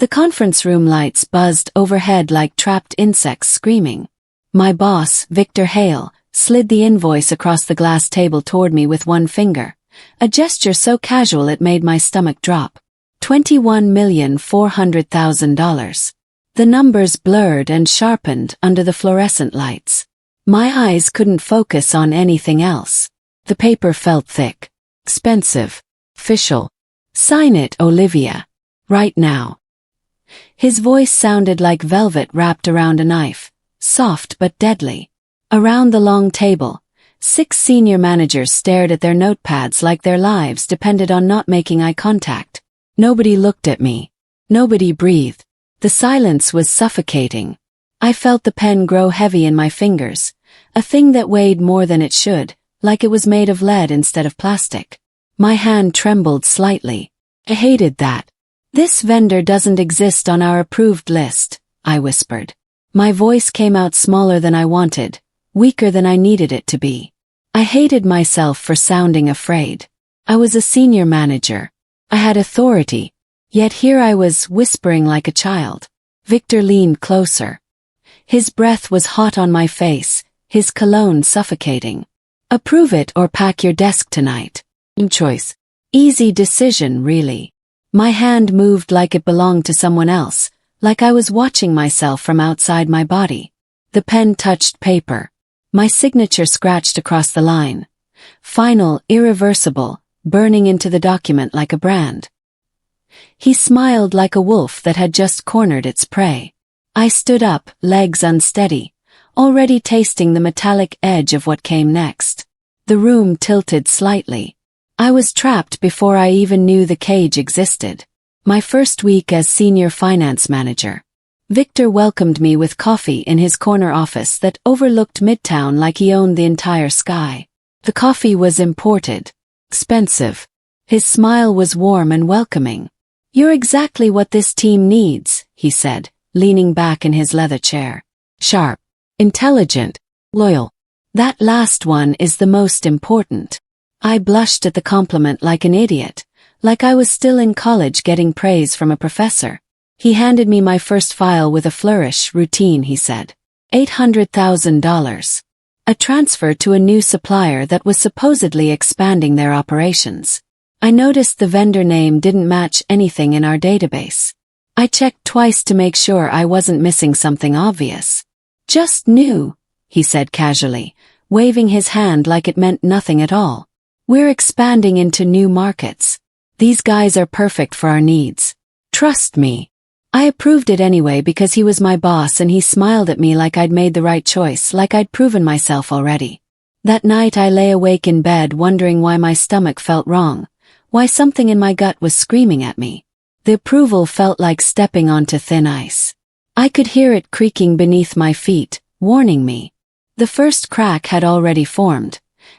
The conference room lights buzzed overhead like trapped insects screaming. My boss, Victor Hale, slid the invoice across the glass table toward me with one finger, a gesture so casual it made my stomach drop. $21,400,000. The numbers blurred and sharpened under the fluorescent lights. My eyes couldn't focus on anything else. The paper felt thick, expensive, official. Sign it, Olivia. Right now. His voice sounded like velvet wrapped around a knife, soft but deadly. Around the long table, 6 senior managers stared at their notepads like their lives depended on not making eye contact. Nobody looked at me. Nobody breathed. The silence was suffocating. I felt the pen grow heavy in my fingers, a thing that weighed more than it should, like it was made of lead instead of plastic. My hand trembled slightly. I hated that. "This vendor doesn't exist on our approved list," I whispered. My voice came out smaller than I wanted, weaker than I needed it to be. I hated myself for sounding afraid. I was a senior manager. I had authority. Yet here I was whispering like a child. Victor leaned closer. His breath was hot on my face, his cologne suffocating. "Approve it or pack your desk tonight." Choice. Easy decision, really. My hand moved like it belonged to someone else, like I was watching myself from outside my body. The pen touched paper. My signature scratched across the line. Final, irreversible, burning into the document like a brand. He smiled like a wolf that had just cornered its prey. I stood up, legs unsteady, already tasting the metallic edge of what came next. The room tilted slightly. I was trapped before I even knew the cage existed. My first week as senior finance manager. Victor welcomed me with coffee in his corner office that overlooked Midtown like he owned the entire sky. The coffee was imported. Expensive. His smile was warm and welcoming. "You're exactly what this team needs," he said, leaning back in his leather chair. "Sharp. Intelligent. Loyal. That last one is the most important." I blushed at the compliment like an idiot, like I was still in college getting praise from a professor. He handed me my first file with a flourish. "Routine," he said. $800,000. A transfer to a new supplier that was supposedly expanding their operations. I noticed the vendor name didn't match anything in our database. I checked twice to make sure I wasn't missing something obvious. "Just new," he said casually, waving his hand like it meant nothing at all. "We're expanding into new markets. These guys are perfect for our needs. Trust me." I approved it anyway because he was my boss and he smiled at me like I'd made the right choice, like I'd proven myself already. That night I lay awake in bed wondering why my stomach felt wrong, why something in my gut was screaming at me. The approval felt like stepping onto thin ice. I could hear it creaking beneath my feet, warning me. The first crack had already formed,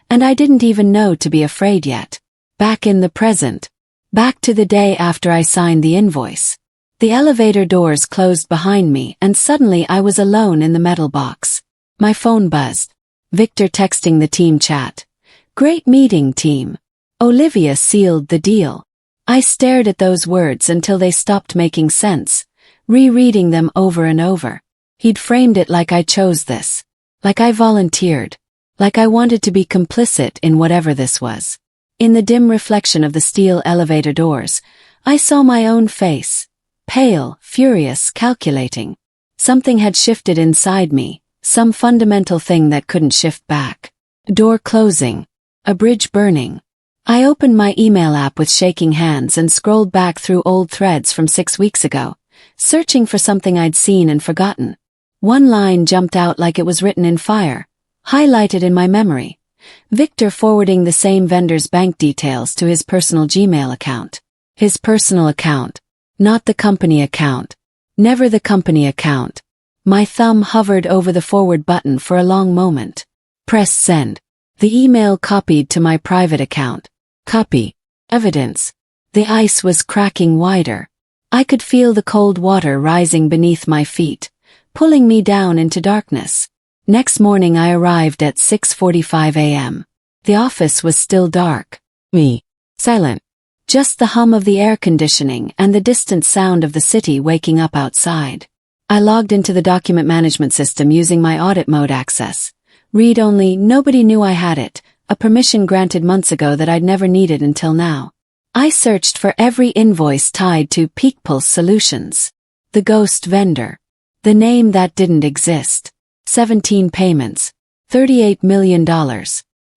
and I didn't even know to be afraid yet. Back in the present. Back to the day after I signed the invoice. The elevator doors closed behind me and suddenly I was alone in the metal box. My phone buzzed. Victor texting the team chat. "Great meeting, team. Olivia sealed the deal." I stared at those words until they stopped making sense, rereading them over and over. He'd framed it like I chose this. Like I volunteered. Like I wanted to be complicit in whatever this was. In the dim reflection of the steel elevator doors, I saw my own face. Pale, furious, calculating. Something had shifted inside me, some fundamental thing that couldn't shift back. Door closing. A bridge burning. I opened my email app with shaking hands and scrolled back through old threads from 6 weeks ago, searching for something I'd seen and forgotten. One line jumped out like it was written in fire, highlighted in my memory. Victor forwarding the same vendor's bank details to his personal Gmail account. His personal account. Not the company account. Never the company account. My thumb hovered over the forward button for a long moment. Press send. The email copied to my private account. Copy. Evidence. The ice was cracking wider. I could feel the cold water rising beneath my feet, pulling me down into darkness. Next morning I arrived at 6:45 a.m. The office was still dark. Me. Silent. Just the hum of the air conditioning and the distant sound of the city waking up outside. I logged into the document management system using my audit mode access. Read only, nobody knew I had it, a permission granted months ago that I'd never needed until now. I searched for every invoice tied to Peak Pulse Solutions. The ghost vendor. The name that didn't exist. 17 payments. $38 million.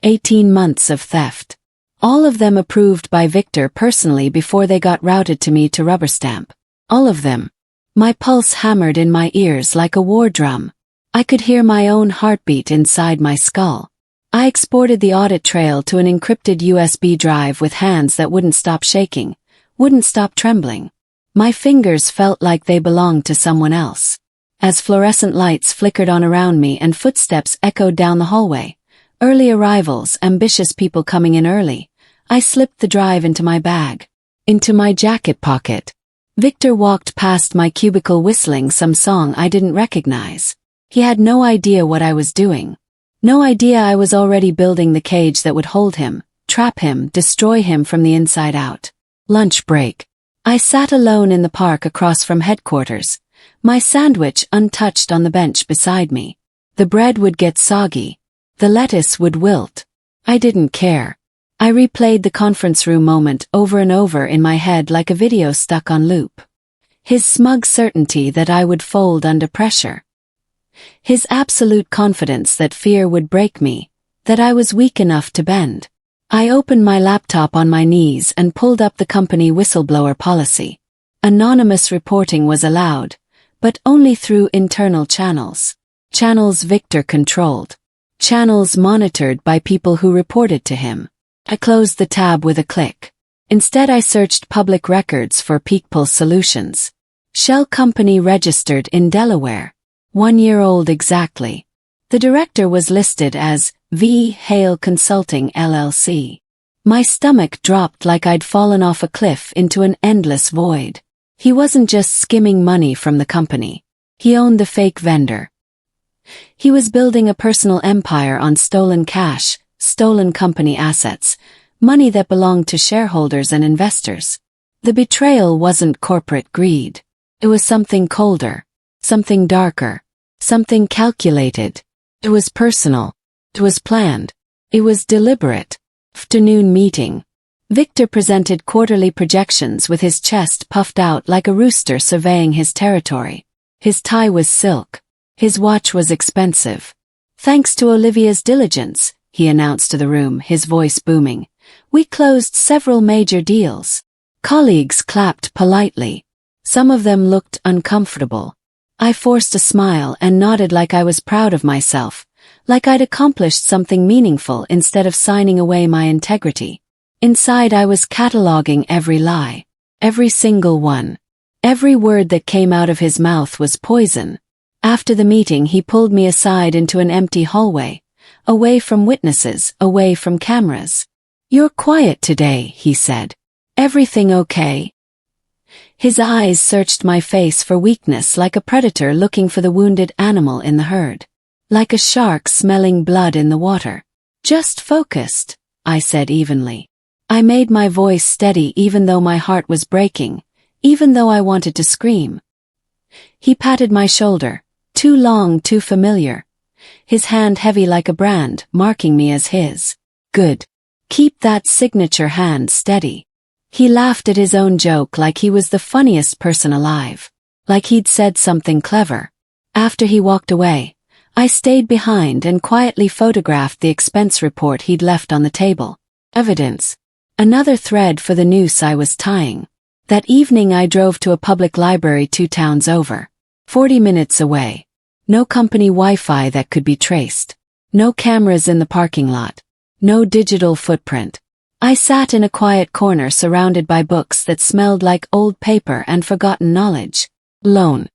18 months of theft. All of them approved by Victor personally before they got routed to me to rubber stamp. All of them. My pulse hammered in my ears like a war drum. I could hear my own heartbeat inside my skull. I exported the audit trail to an encrypted USB drive with hands that wouldn't stop shaking, wouldn't stop trembling. My fingers felt like they belonged to someone else. As fluorescent lights flickered on around me and footsteps echoed down the hallway, early arrivals, ambitious people coming in early, I slipped the drive into my bag, into my jacket pocket. Victor walked past my cubicle whistling some song I didn't recognize. He had no idea what I was doing. No idea I was already building the cage that would hold him, trap him, destroy him from the inside out. Lunch break. I sat alone in the park across from headquarters, my sandwich untouched on the bench beside me. The bread would get soggy. The lettuce would wilt. I didn't care. I replayed the conference room moment over and over in my head like a video stuck on loop. His smug certainty that I would fold under pressure. His absolute confidence that fear would break me, that I was weak enough to bend. I opened my laptop on my knees and pulled up the company whistleblower policy. Anonymous reporting was allowed, but only through internal channels. Channels Victor controlled. Channels monitored by people who reported to him. I closed the tab with a click. Instead I searched public records for Peak Pulse Solutions. Shell company registered in Delaware. 1 year old exactly. The director was listed as V. Hale Consulting LLC. My stomach dropped like I'd fallen off a cliff into an endless void. He wasn't just skimming money from the company. He owned the fake vendor. He was building a personal empire on stolen cash, stolen company assets, money that belonged to shareholders and investors. The betrayal wasn't corporate greed. It was something colder, something darker. Something calculated. It was personal. It was planned. It was deliberate. Afternoon meeting. Victor presented quarterly projections with his chest puffed out like a rooster surveying his territory. His tie was silk. His watch was expensive. Thanks to Olivia's diligence, he announced to the room, his voice booming, we closed several major deals. Colleagues clapped politely. Some of them looked uncomfortable. I forced a smile and nodded like I was proud of myself, like I'd accomplished something meaningful instead of signing away my integrity. Inside I was cataloging every lie, every single one. Every word that came out of his mouth was poison. After the meeting he pulled me aside into an empty hallway, away from witnesses, away from cameras. You're quiet today, he said. Everything okay? His eyes searched my face for weakness like a predator looking for the wounded animal in the herd. Like a shark smelling blood in the water. Just focused, I said evenly. I made my voice steady even though my heart was breaking, even though I wanted to scream. He patted my shoulder, too long, too familiar. His hand heavy like a brand, marking me as his. Good. Keep that signature hand steady. He laughed at his own joke like he was the funniest person alive. Like he'd said something clever. After he walked away, I stayed behind and quietly photographed the expense report he'd left on the table. Evidence. Another thread for the noose I was tying. That evening I drove to a public library 2 towns over. 40 minutes away. No company Wi-Fi that could be traced. No cameras in the parking lot. No digital footprint. I sat in a quiet corner surrounded by books that smelled like old paper and forgotten knowledge. Loan.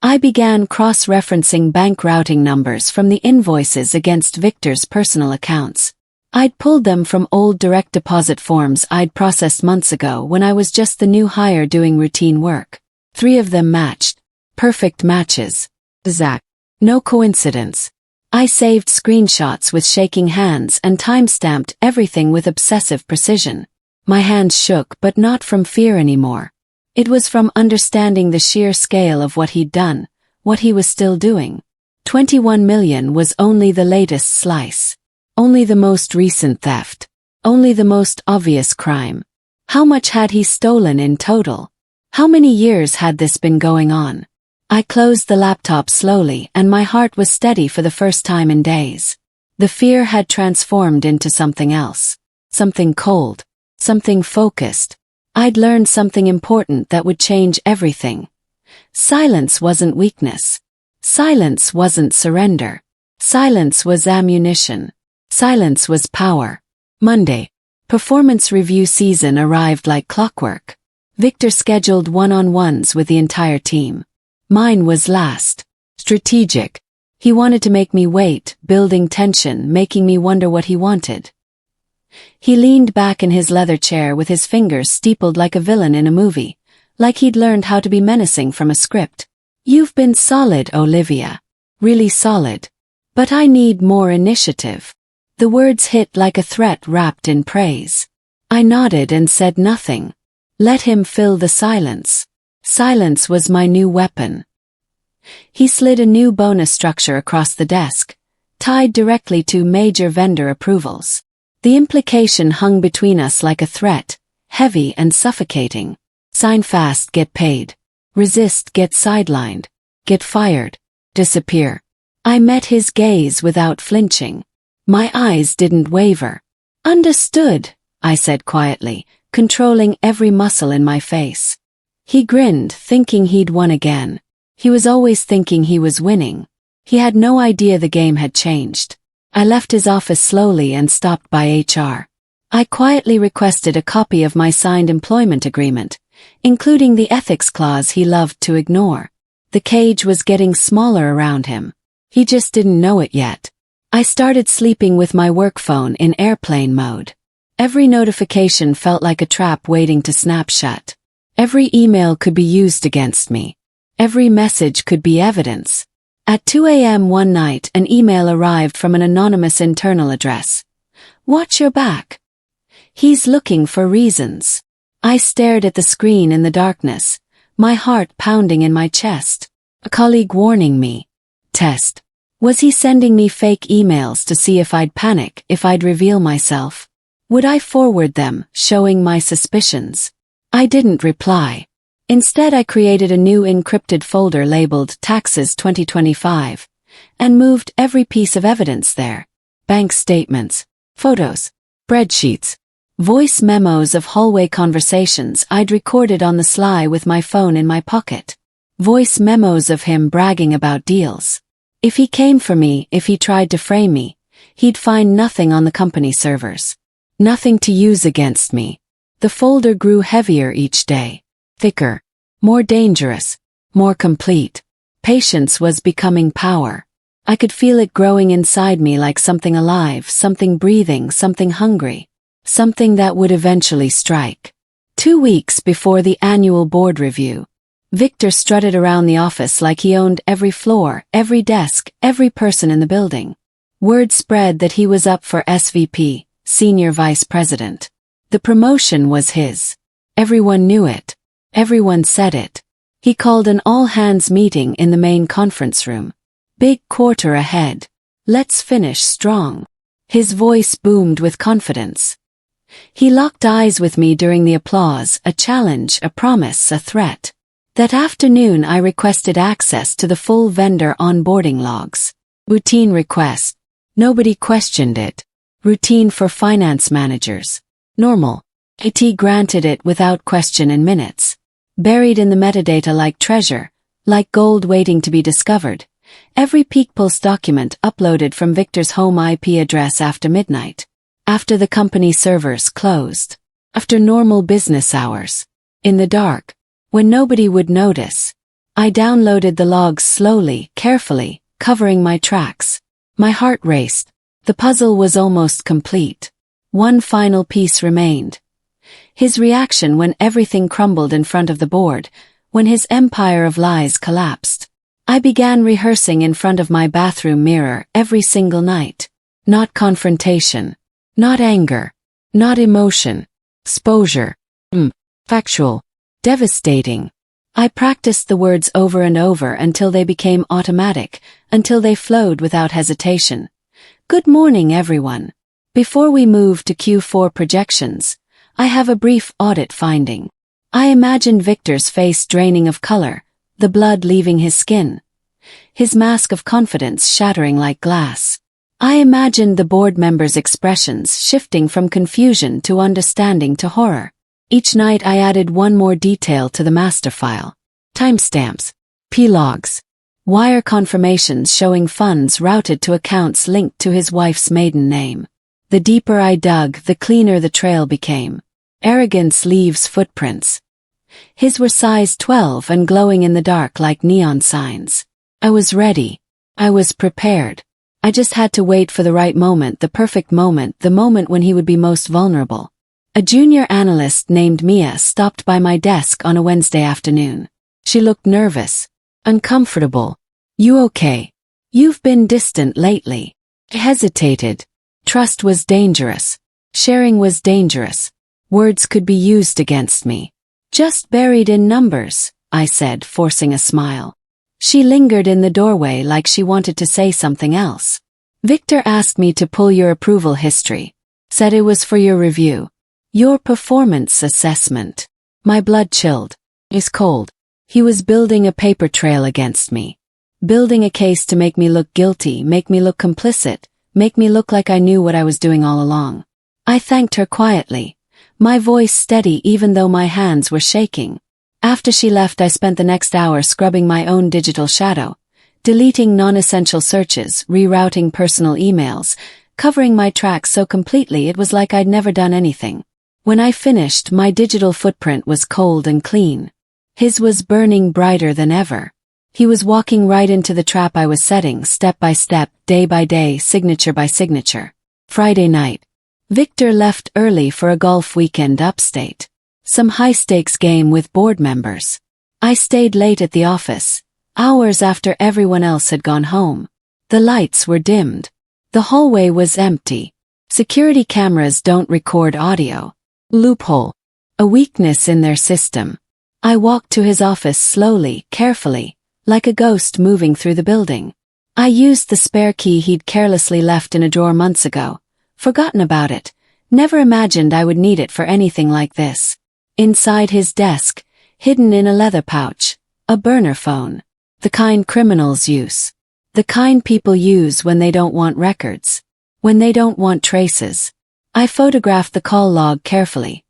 I began cross-referencing bank routing numbers from the invoices against Victor's personal accounts. I'd pulled them from old direct deposit forms I'd processed months ago when I was just the new hire doing routine work. 3 of them matched. Perfect matches. Zach. No coincidence. I saved screenshots with shaking hands and time-stamped everything with obsessive precision. My hands shook, but not from fear anymore. It was from understanding the sheer scale of what he'd done, what he was still doing. 21 million was only the latest slice. Only the most recent theft. Only the most obvious crime. How much had he stolen in total? How many years had this been going on? I closed the laptop slowly, and my heart was steady for the first time in days. The fear had transformed into something else. Something cold. Something focused. I'd learned something important that would change everything. Silence wasn't weakness. Silence wasn't surrender. Silence was ammunition. Silence was power. Monday. Performance review season arrived like clockwork. Victor scheduled one-on-ones with the entire team. Mine was last. Strategic. He wanted to make me wait, building tension, making me wonder what he wanted. He leaned back in his leather chair with his fingers steepled like a villain in a movie, like he'd learned how to be menacing from a script. You've been solid, Olivia. Really solid. But I need more initiative. The words hit like a threat wrapped in praise. I nodded and said nothing. Let him fill the silence. Silence was my new weapon. He slid a new bonus structure across the desk, tied directly to major vendor approvals. The implication hung between us like a threat, heavy and suffocating. Sign fast, get paid. Resist, get sidelined. Get fired. Disappear. I met his gaze without flinching. My eyes didn't waver. Understood, I said quietly, controlling every muscle in my face. He grinned, thinking he'd won again. He was always thinking he was winning. He had no idea the game had changed. I left his office slowly and stopped by HR. I quietly requested a copy of my signed employment agreement, including the ethics clause he loved to ignore. The cage was getting smaller around him. He just didn't know it yet. I started sleeping with my work phone in airplane mode. Every notification felt like a trap waiting to snap shut. Every email could be used against me. Every message could be evidence. At 2 a.m. one night, an email arrived from an anonymous internal address. Watch your back. He's looking for reasons. I stared at the screen in the darkness, my heart pounding in my chest. A colleague warning me. Test. Was he sending me fake emails to see if I'd panic, if I'd reveal myself? Would I forward them, showing my suspicions? I didn't reply. Instead, I created a new encrypted folder labeled Taxes 2025 and moved every piece of evidence there. Bank statements, photos, spreadsheets, voice memos of hallway conversations I'd recorded on the sly with my phone in my pocket. Voice memos of him bragging about deals. If he came for me, if he tried to frame me, he'd find nothing on the company servers. Nothing to use against me. The folder grew heavier each day. Thicker. More dangerous. More complete. Patience was becoming power. I could feel it growing inside me like something alive, something breathing, something hungry. Something that would eventually strike. 2 weeks before the annual board review, Victor strutted around the office like he owned every floor, every desk, every person in the building. Word spread that he was up for SVP, Senior Vice President. The promotion was his. Everyone knew it. Everyone said it. He called an all-hands meeting in the main conference room. Big quarter ahead. Let's finish strong. His voice boomed with confidence. He locked eyes with me during the applause, a challenge, a promise, a threat. That afternoon I requested access to the full vendor onboarding logs. Routine request. Nobody questioned it. Routine for finance managers. Normal. IT granted it without question in minutes. Buried in the metadata like treasure, like gold waiting to be discovered. Every peak pulse document uploaded from Victor's home IP address after midnight. After the company servers closed. After normal business hours. In the dark. When nobody would notice. I downloaded the logs slowly, carefully, covering my tracks. My heart raced. The puzzle was almost complete. One final piece remained. His reaction when everything crumbled in front of the board, when his empire of lies collapsed. I began rehearsing in front of my bathroom mirror every single night. Not confrontation. Not anger. Not emotion. exposure, factual, devastating. I practiced the words over and over until they became automatic, until they flowed without hesitation. Good morning, everyone. Before we move to Q4 projections, I have a brief audit finding. I imagined Victor's face draining of color, the blood leaving his skin, his mask of confidence shattering like glass. I imagined the board members' expressions shifting from confusion to understanding to horror. Each night I added one more detail to the master file. Timestamps, P-logs, wire confirmations showing funds routed to accounts linked to his wife's maiden name. The deeper I dug, the cleaner the trail became. Arrogance leaves footprints. His were size 12 and glowing in the dark like neon signs. I was ready. I was prepared. I just had to wait for the right moment, the perfect moment, the moment when he would be most vulnerable. A junior analyst named Mia stopped by my desk on a Wednesday afternoon. She looked nervous, uncomfortable. You okay? You've been distant lately. I hesitated. Trust was dangerous. Sharing was dangerous. Words could be used against me. Just buried in numbers, I said, forcing a smile. She lingered in the doorway like she wanted to say something else. Victor asked me to pull your approval history. Said it was for your review. Your performance assessment. My blood chilled. It's cold. He was building a paper trail against me. Building a case to make me look guilty, make me look complicit, make me look like I knew what I was doing all along. I thanked her quietly, my voice steady even though my hands were shaking. After she left, I spent the next hour scrubbing my own digital shadow, deleting non-essential searches, rerouting personal emails, covering my tracks so completely it was like I'd never done anything. When I finished, my digital footprint was cold and clean. His was burning brighter than ever. He was walking right into the trap I was setting, step by step, day by day, signature by signature. Friday night. Victor left early for a golf weekend upstate. Some high-stakes game with board members. I stayed late at the office, hours after everyone else had gone home. The lights were dimmed. The hallway was empty. Security cameras don't record audio. Loophole. A weakness in their system. I walked to his office slowly, carefully, like a ghost moving through the building. I used the spare key he'd carelessly left in a drawer months ago. Forgotten about it. Never imagined I would need it for anything like this. Inside his desk, hidden in a leather pouch, a burner phone. The kind criminals use. The kind people use when they don't want records. When they don't want traces. I photographed the call log carefully.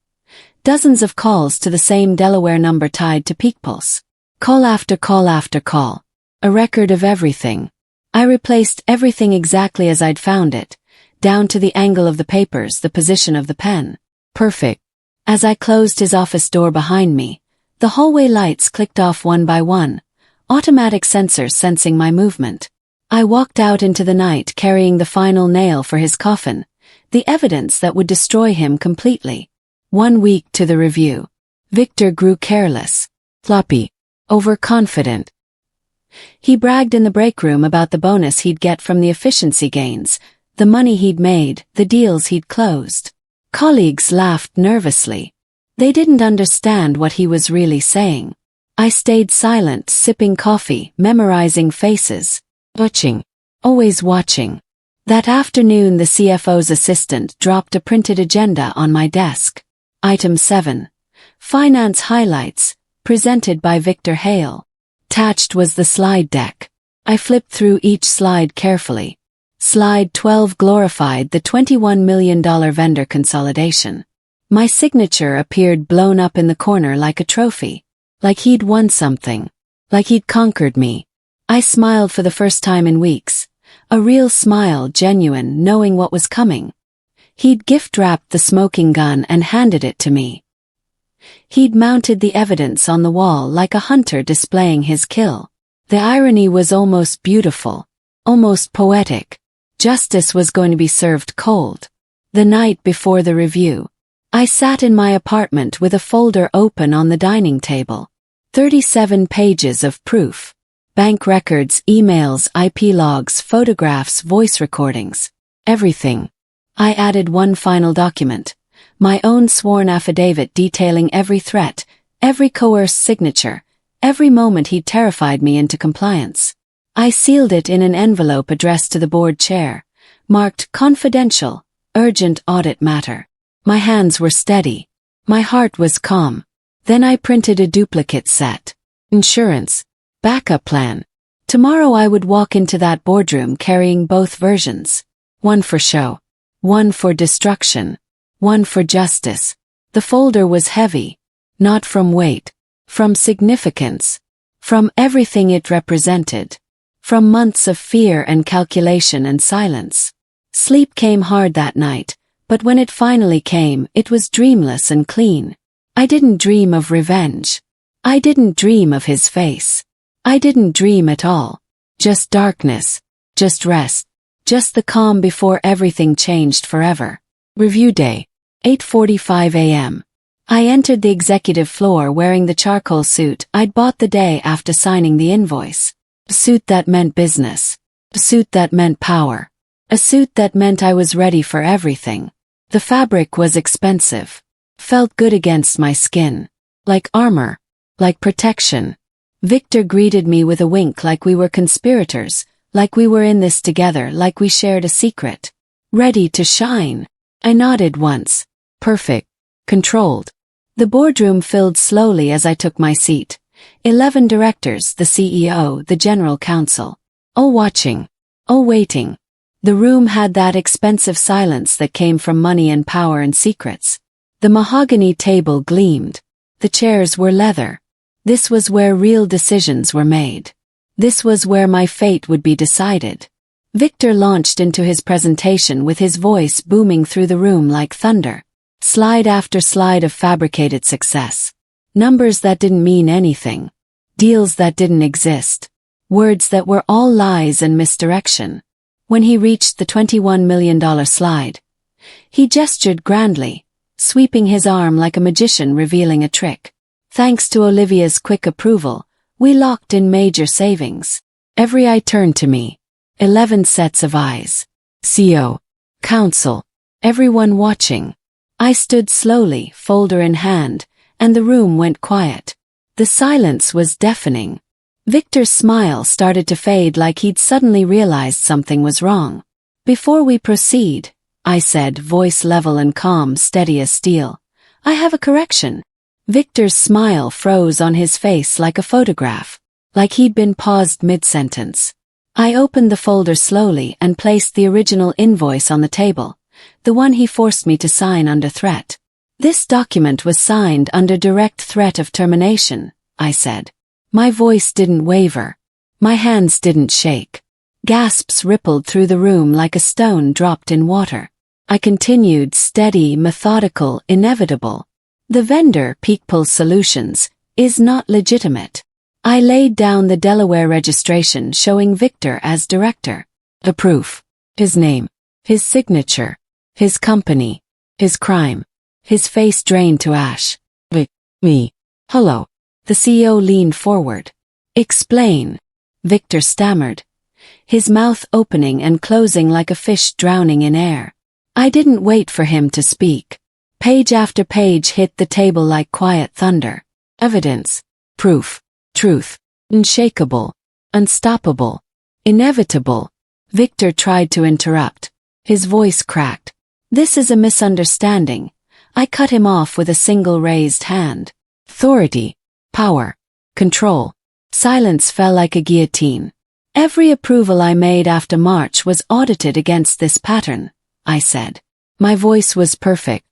Dozens of calls to the same Delaware number tied to PeakPulse. Call after call after call. A record of everything. I replaced everything exactly as I'd found it, down to the angle of the papers, the position of the pen. Perfect. As I closed his office door behind me, the hallway lights clicked off one by one, automatic sensors sensing my movement. I walked out into the night carrying the final nail for his coffin, the evidence that would destroy him completely. 1 week to the review. Victor grew careless, floppy, overconfident. He bragged in the break room about the bonus he'd get from the efficiency gains, the money he'd made, the deals he'd closed. Colleagues laughed nervously. They didn't understand what he was really saying. I stayed silent, sipping coffee, memorizing faces. Watching. Always watching. That afternoon the CFO's assistant dropped a printed agenda on my desk. Item 7. Finance Highlights, presented by Victor Hale. Attached was the slide deck. I flipped through each slide carefully. Slide 12 glorified the $21 million vendor consolidation. My signature appeared blown up in the corner like a trophy. Like he'd won something. Like he'd conquered me. I smiled for the first time in weeks. A real smile, genuine, knowing what was coming. He'd gift-wrapped the smoking gun and handed it to me. He'd mounted the evidence on the wall like a hunter displaying his kill. The irony was almost beautiful. Almost poetic. Justice was going to be served cold. The night before the review, I sat in my apartment with a folder open on the dining table. 37 pages of proof. Bank records, emails, IP logs, photographs, voice recordings. Everything. I added one final document. My own sworn affidavit detailing every threat, every coerced signature, every moment he'd terrified me into compliance. I sealed it in an envelope addressed to the board chair, marked confidential, urgent audit matter. My hands were steady. My heart was calm. Then I printed a duplicate set. Insurance. Backup plan. Tomorrow I would walk into that boardroom carrying both versions. One for show. One for destruction. One for justice. The folder was heavy. Not from weight. From significance. From everything it represented. From months of fear and calculation and silence. Sleep came hard that night, but when it finally came, it was dreamless and clean. I didn't dream of revenge. I didn't dream of his face. I didn't dream at all. Just darkness. Just rest. Just the calm before everything changed forever. Review day. 8:45 a.m. I entered the executive floor wearing the charcoal suit I'd bought the day after signing the invoice. A suit that meant business. A suit that meant power. A suit that meant I was ready for everything. The fabric was expensive. Felt good against my skin. Like armor. Like protection. Victor greeted me with a wink like we were conspirators, like we were in this together, like we shared a secret. Ready to shine. I nodded once. Perfect. Controlled. The boardroom filled slowly as I took my seat. 11 directors, the CEO, the general counsel. All watching. All waiting. The room had that expensive silence that came from money and power and secrets. The mahogany table gleamed. The chairs were leather. This was where real decisions were made. This was where my fate would be decided. Victor launched into his presentation with his voice booming through the room like thunder. Slide after slide of fabricated success. Numbers that didn't mean anything. Deals that didn't exist. Words that were all lies and misdirection. When he reached the $21 million slide, he gestured grandly, sweeping his arm like a magician revealing a trick. Thanks to Olivia's quick approval, we locked in major savings. Every eye turned to me. 11 sets of eyes. CEO. Counsel. Everyone watching. I stood slowly, folder in hand, and the room went quiet. The silence was deafening. Victor's smile started to fade like he'd suddenly realized something was wrong. Before we proceed, I said, voice level and calm, steady as steel, I have a correction. Victor's smile froze on his face like a photograph, like he'd been paused mid-sentence. I opened the folder slowly and placed the original invoice on the table, the one he forced me to sign under threat. This document was signed under direct threat of termination, I said. My voice didn't waver. My hands didn't shake. Gasps rippled through the room like a stone dropped in water. I continued, steady, methodical, inevitable. The vendor, Peakpulse Solutions, is not legitimate. I laid down the Delaware registration showing Victor as director. The proof. His name. His signature. His company. His crime. His face drained to ash. Me. Hello. The CEO leaned forward. Explain. Victor stammered, his mouth opening and closing like a fish drowning in air. I didn't wait for him to speak. Page after page hit the table like quiet thunder. Evidence. Proof. Truth. Unshakable. Unstoppable. Inevitable. Victor tried to interrupt. His voice cracked. This is a misunderstanding. I cut him off with a single raised hand. Authority. Power. Control. Silence fell like a guillotine. Every approval I made after March was audited against this pattern, I said. My voice was perfect.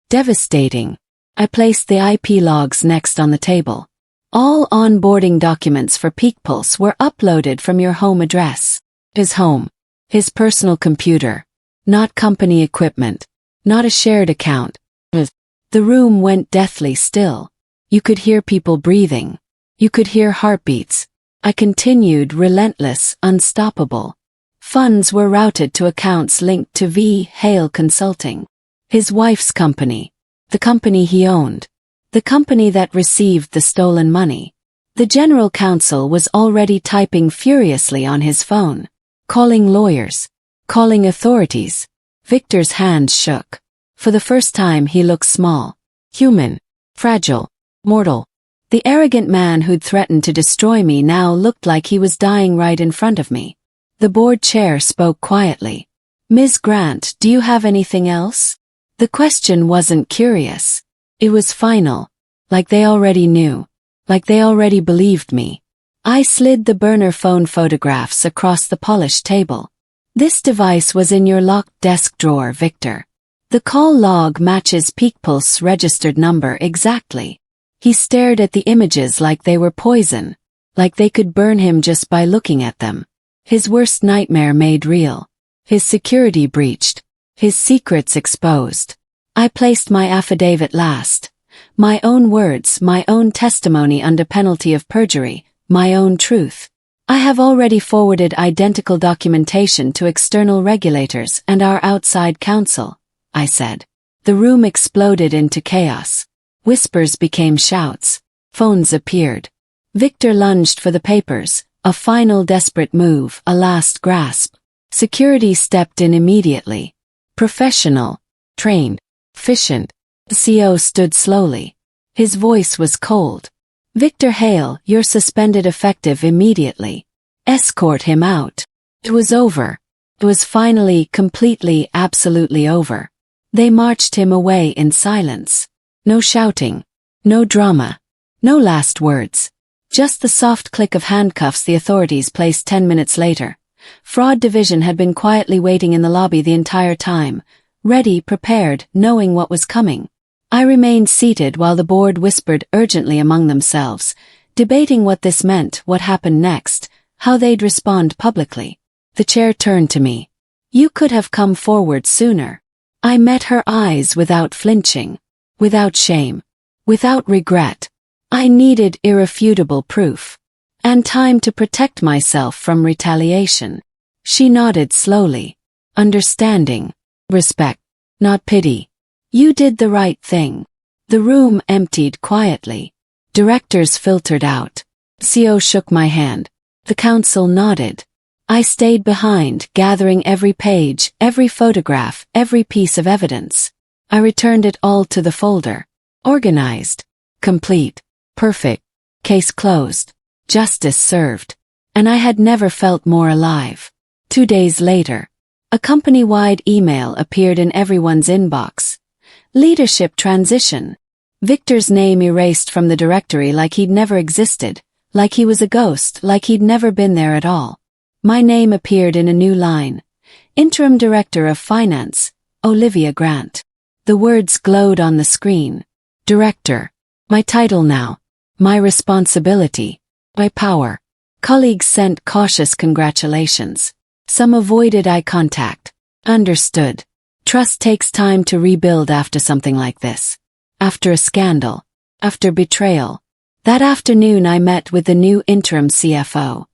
Devastating. I placed the IP logs next on the table. All onboarding documents for Peakpulse were uploaded from your home address. His home. His personal computer. Not company equipment. Not a shared account. The room went deathly still. You could hear people breathing. You could hear heartbeats. I continued, relentless, unstoppable. Funds were routed to accounts linked to V. Hale Consulting. His wife's company. The company he owned. The company that received the stolen money. The general counsel was already typing furiously on his phone. Calling lawyers. Calling authorities. Victor's hands shook. For the first time he looked small. Human. Fragile. Mortal. The arrogant man who'd threatened to destroy me now looked like he was dying right in front of me. The board chair spoke quietly. "Ms. Grant, do you have anything else?" The question wasn't curious. It was final. Like they already knew. Like they already believed me. I slid the burner phone photographs across the polished table. "This device was in your locked desk drawer, Victor. The call log matches peak pulse registered number exactly." He stared at the images like they were poison. Like they could burn him just by looking at them. His worst nightmare made real. His security breached. His secrets exposed. I placed my affidavit last. My own words, my own testimony under penalty of perjury, my own truth. "I have already forwarded identical documentation to external regulators and our outside counsel," I said. The room exploded into chaos. Whispers became shouts. Phones appeared. Victor lunged for the papers, a final desperate move, a last grasp. Security stepped in immediately. Professional. Trained. Efficient. The CO stood slowly. His voice was cold. "Victor Hale, you're suspended effective immediately. Escort him out." It was over. It was finally, completely, absolutely over. They marched him away in silence. No shouting. No drama. No last words. Just the soft click of handcuffs the authorities placed 10 minutes later. Fraud Division had been quietly waiting in the lobby the entire time, ready, prepared, knowing what was coming. I remained seated while the board whispered urgently among themselves, debating what this meant, what happened next, how they'd respond publicly. The chair turned to me. "You could have come forward sooner." I met her eyes without flinching. Without shame. Without regret. I needed irrefutable proof. And time to protect myself from retaliation. She nodded slowly. Understanding. Respect. Not pity. "You did the right thing." The room emptied quietly. Directors filtered out. CO shook my hand. The counsel nodded. I stayed behind, gathering every page, every photograph, every piece of evidence. I returned it all to the folder. Organized. Complete. Perfect. Case closed. Justice served. And I had never felt more alive. 2 days later, a company-wide email appeared in everyone's inbox. Leadership transition. Victor's name erased from the directory like he'd never existed, like he was a ghost, like he'd never been there at all. My name appeared in a new line. Interim Director of Finance, Olivia Grant. The words glowed on the screen. Director. My title now. My responsibility. My power. Colleagues sent cautious congratulations. Some avoided eye contact. Understood. Trust takes time to rebuild after something like this. After a scandal. After betrayal. That afternoon I met with the new interim CFO.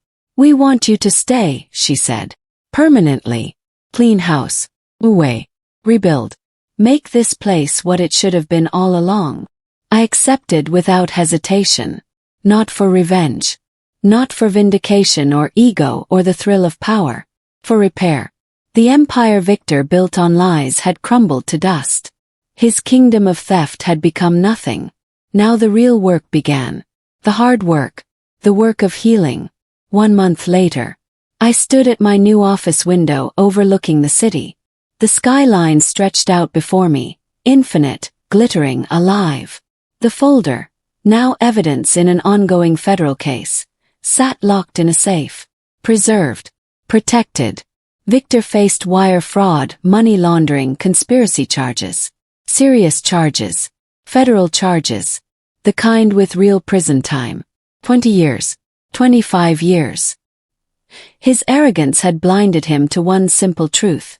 "We want you to stay," she said. "Permanently. Clean house. Away. Rebuild. Make this place what it should have been all along." I accepted without hesitation. Not for revenge. Not for vindication or ego or the thrill of power. For repair. The empire Victor built on lies had crumbled to dust. His kingdom of theft had become nothing. Now the real work began. The hard work. The work of healing. 1 month later, I stood at my new office window overlooking the city. The skyline stretched out before me, infinite, glittering, alive. The folder, now evidence in an ongoing federal case, sat locked in a safe. Preserved. Protected. Victor faced wire fraud, money laundering, conspiracy charges. Serious charges. Federal charges. The kind with real prison time. 20 years. 25 years. His arrogance had blinded him to one simple truth.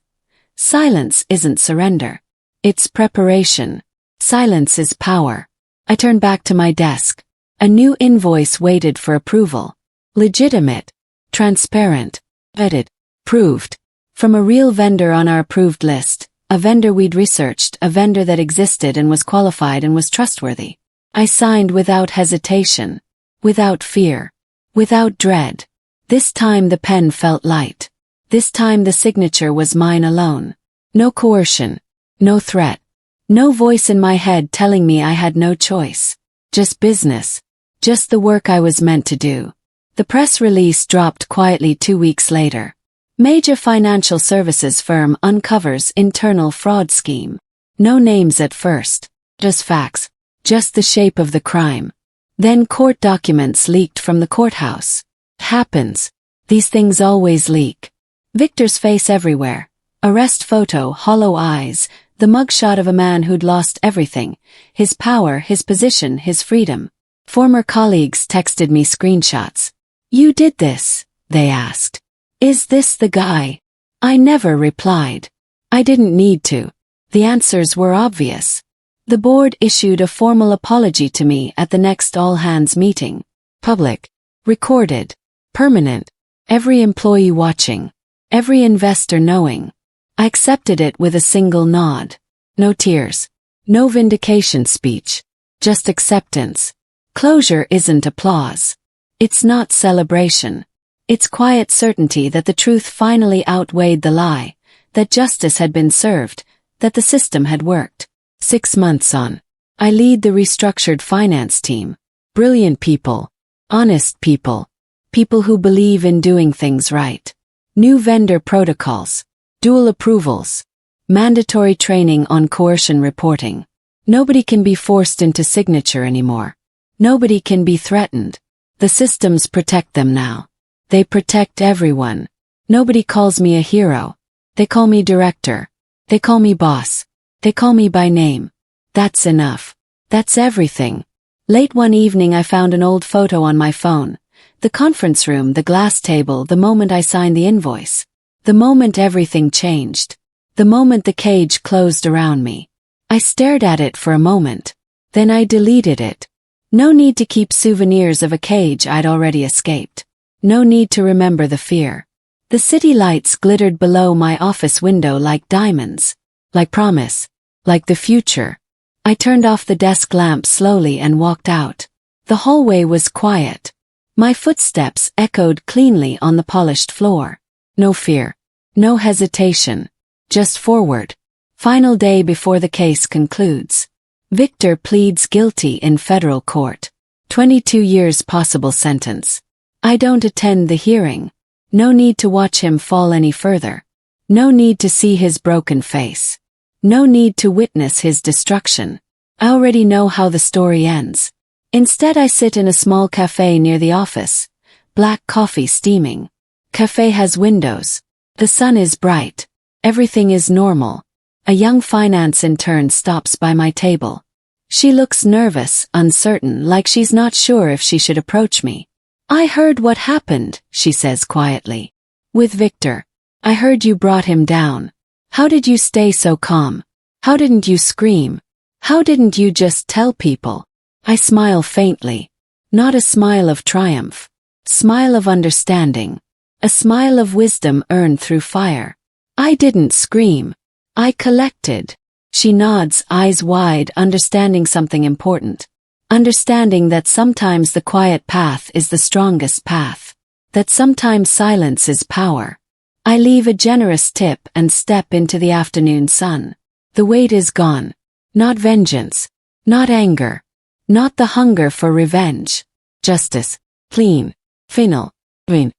Silence isn't surrender. It's preparation. Silence is power. I turned back to my desk. A new invoice waited for approval. Legitimate. Transparent. Vetted. Proved. From a real vendor on our approved list. A vendor we'd researched, a vendor that existed and was qualified and was trustworthy. I signed without hesitation. Without fear. Without dread. This time the pen felt light. This time the signature was mine alone. No coercion. No threat. No voice in my head telling me I had no choice. Just business. Just the work I was meant to do. The press release dropped quietly 2 weeks later. Major financial services firm uncovers internal fraud scheme. No names at first. Just facts. Just the shape of the crime. Then court documents leaked from the courthouse. Happens. These things always leak. Victor's face everywhere. Arrest photo, hollow eyes, the mugshot of a man who'd lost everything. His power, his position, his freedom. Former colleagues texted me screenshots. "You did this?" they asked. "Is this the guy?" I never replied. I didn't need to. The answers were obvious. The board issued a formal apology to me at the next all-hands meeting. Public. Recorded. Permanent. Every employee watching. Every investor knowing. I accepted it with a single nod. No tears. No vindication speech. Just acceptance. Closure isn't applause. It's not celebration. It's quiet certainty that the truth finally outweighed the lie, that justice had been served, that the system had worked. 6 months on. I lead the restructured finance team. Brilliant people. Honest people. People who believe in doing things right. New vendor protocols. Dual approvals. Mandatory training on coercion reporting. Nobody can be forced into signature anymore. Nobody can be threatened. The systems protect them now. They protect everyone. Nobody calls me a hero. They call me director. They call me boss. They call me by name. That's enough. That's everything. Late one evening I found an old photo on my phone. The conference room, the glass table, the moment I signed the invoice. The moment everything changed. The moment the cage closed around me. I stared at it for a moment. Then I deleted it. No need to keep souvenirs of a cage I'd already escaped. No need to remember the fear. The city lights glittered below my office window like diamonds. Like promise. Like the future. I turned off the desk lamp slowly and walked out. The hallway was quiet. My footsteps echoed cleanly on the polished floor. No fear. No hesitation. Just forward. Final day before the case concludes. Victor pleads guilty in federal court. 22 years possible sentence. I don't attend the hearing. No need to watch him fall any further. No need to see his broken face. No need to witness his destruction. I already know how the story ends. Instead I sit in a small cafe near the office. Black coffee steaming. Cafe has windows. The sun is bright. Everything is normal. A young finance intern stops by my table. She looks nervous, uncertain, like she's not sure if she should approach me. "I heard what happened," she says quietly. "With Victor. I heard you brought him down. How did you stay so calm? How didn't you scream? How didn't you just tell people?" I smile faintly. Not a smile of triumph. Smile of understanding. A smile of wisdom earned through fire. I didn't scream. I collected. She nods, eyes wide, understanding something important. Understanding that sometimes the quiet path is the strongest path. That sometimes silence is power. I leave a generous tip and step into the afternoon sun. The weight is gone. Not vengeance. Not anger. Not the hunger for revenge. Justice. Clean. Final. Win.